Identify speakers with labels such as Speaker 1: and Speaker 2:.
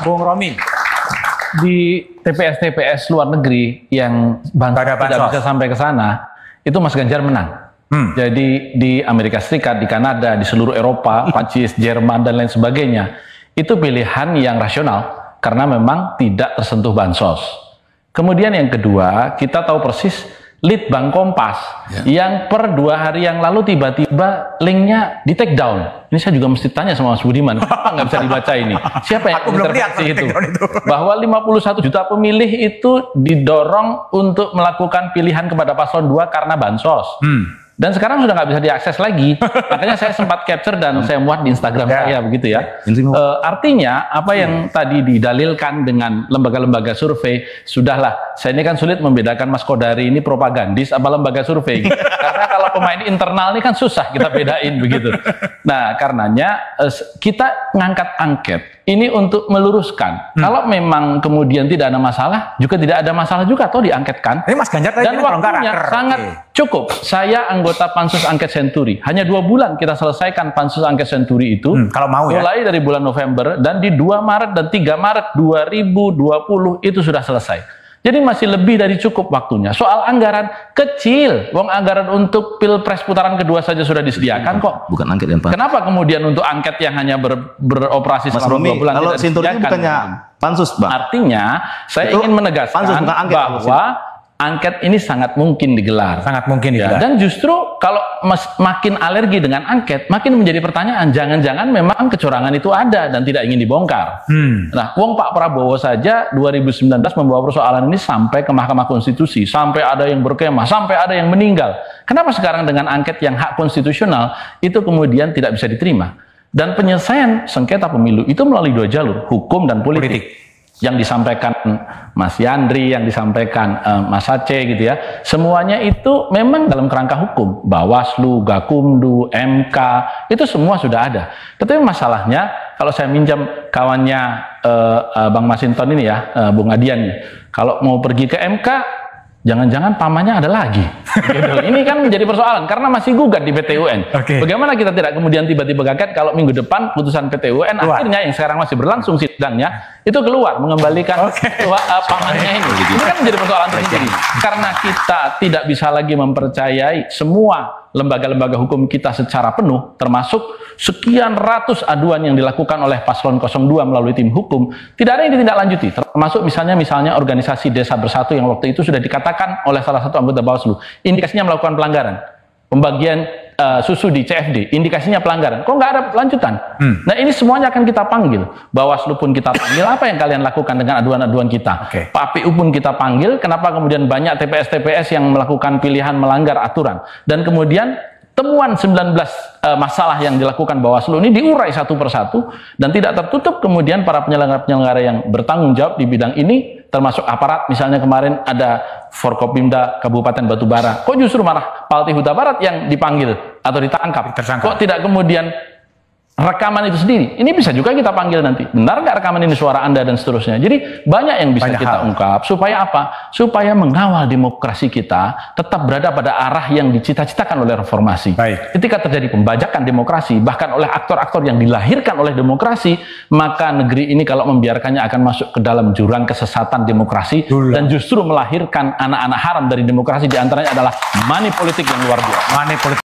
Speaker 1: Bung Romi.
Speaker 2: Di TPS-TPS luar negeri yang tidak bisa sampai ke sana, itu Mas Ganjar menang. Jadi di Amerika Serikat, di Kanada, di seluruh Eropa, Prancis, Jerman, dan lain sebagainya, itu pilihan yang rasional karena memang tidak tersentuh bansos. Kemudian yang kedua, kita tahu persis Litbang Kompas yang per 2 hari yang lalu tiba-tiba linknya di take down. Ini saya juga mesti tanya sama Mas Budiman, kenapa nggak bisa dibaca ini? Siapa yang intervensi itu? Bahwa 51 juta pemilih itu didorong untuk melakukan pilihan kepada paslon 2 karena bansos. Dan sekarang sudah nggak bisa diakses lagi. Makanya saya sempat capture dan saya muat di Instagram saya begitu ya. Artinya apa yang tadi didalilkan dengan lembaga-lembaga survei, sudahlah. Saya ini kan sulit membedakan Mas Kodari ini propagandis apa lembaga survei. Karena kalau pemain internal ini kan susah kita bedain begitu. Nah, karenanya kita ngangkat angket ini untuk meluruskan. Kalau memang kemudian tidak ada masalah, juga tidak ada masalah juga atau diangketkan.
Speaker 1: Ini Mas Ganjar tadi
Speaker 2: dan waktunya sangat cukup. Saya anggota Pansus Angket Senturi. Hanya 2 bulan kita selesaikan Pansus Angket Senturi itu.
Speaker 1: Kalau mau ya.
Speaker 2: Mulai dari bulan November dan di 2 Maret dan 3 Maret 2020 itu sudah selesai. Jadi masih lebih dari cukup waktunya. Soal anggaran kecil, wong anggaran untuk Pilpres putaran kedua saja sudah disediakan kok.
Speaker 3: Bukan angket yang Pansus.
Speaker 2: Kenapa kemudian untuk angket yang hanya beroperasi selama 2 bulan
Speaker 3: kalau Senturi bukannya Pansus, Bang?
Speaker 2: Artinya, saya ingin menegaskan
Speaker 3: Pansus, bukan angket,
Speaker 2: bahwa angket ini sangat mungkin digelar.
Speaker 1: Sangat mungkin digelar.
Speaker 2: Dan justru kalau makin alergi dengan angket, makin menjadi pertanyaan, jangan-jangan memang kecurangan itu ada dan tidak ingin dibongkar. Nah, wong Pak Prabowo saja 2019 membawa persoalan ini sampai ke Mahkamah Konstitusi, sampai ada yang berkemah, sampai ada yang meninggal. Kenapa sekarang dengan angket yang hak konstitusional itu kemudian tidak bisa diterima? Dan penyelesaian sengketa pemilu itu melalui 2 jalur, hukum dan politik. Yang disampaikan Mas Yandri, yang disampaikan Mas Aceh gitu ya, semuanya itu memang dalam kerangka hukum. Bawaslu, Gakumdu, MK, itu semua sudah ada. Tetapi masalahnya, kalau saya minjam kawannya Bang Masinton ini ya, Bung Adian, kalau mau pergi ke MK, jangan-jangan pamannya ada lagi. Gitu. Ini kan menjadi persoalan karena masih gugat di PT UN. Bagaimana kita tidak kemudian tiba-tiba kaget kalau minggu depan putusan PT UN akhirnya yang sekarang masih berlangsung sidangnya itu keluar mengembalikan pamannya ini. Ini kan menjadi persoalan tersendiri. Karena kita tidak bisa lagi mempercayai semua lembaga-lembaga hukum kita secara penuh, termasuk sekian ratus aduan yang dilakukan oleh paslon 02 melalui tim hukum, tidak ada yang ditindaklanjuti. Termasuk misalnya organisasi Desa Bersatu yang waktu itu sudah dikatakan oleh salah satu anggota Bawaslu, indikasinya melakukan pelanggaran. Pembagian susu di CFD, indikasinya pelanggaran. Kok nggak ada lanjutan? Nah, ini semuanya akan kita panggil. Bawaslu pun kita panggil, apa yang kalian lakukan dengan aduan-aduan kita? Pak PU pun kita panggil, kenapa kemudian banyak TPS-TPS yang melakukan pilihan melanggar aturan? Dan kemudian temuan 19 masalah yang dilakukan Bawaslu ini diurai satu persatu dan tidak tertutup kemudian para penyelenggara-penyelenggara yang bertanggung jawab di bidang ini, termasuk aparat. Misalnya kemarin ada Forkopimda Kabupaten Batubara, kok justru malah Palti Huta Barat yang dipanggil atau ditangkap? Kok tidak kemudian rekaman itu sendiri? Ini bisa juga kita panggil nanti. Benar nggak rekaman ini suara Anda dan seterusnya? Jadi banyak yang bisa kita ungkap. Supaya apa? Supaya mengawal demokrasi kita tetap berada pada arah yang dicita-citakan oleh reformasi. Ketika terjadi pembajakan demokrasi, bahkan oleh aktor-aktor yang dilahirkan oleh demokrasi, maka negeri ini kalau membiarkannya akan masuk ke dalam jurang kesesatan demokrasi dan justru melahirkan anak-anak haram dari demokrasi. Diantaranya adalah money politik yang luar biasa.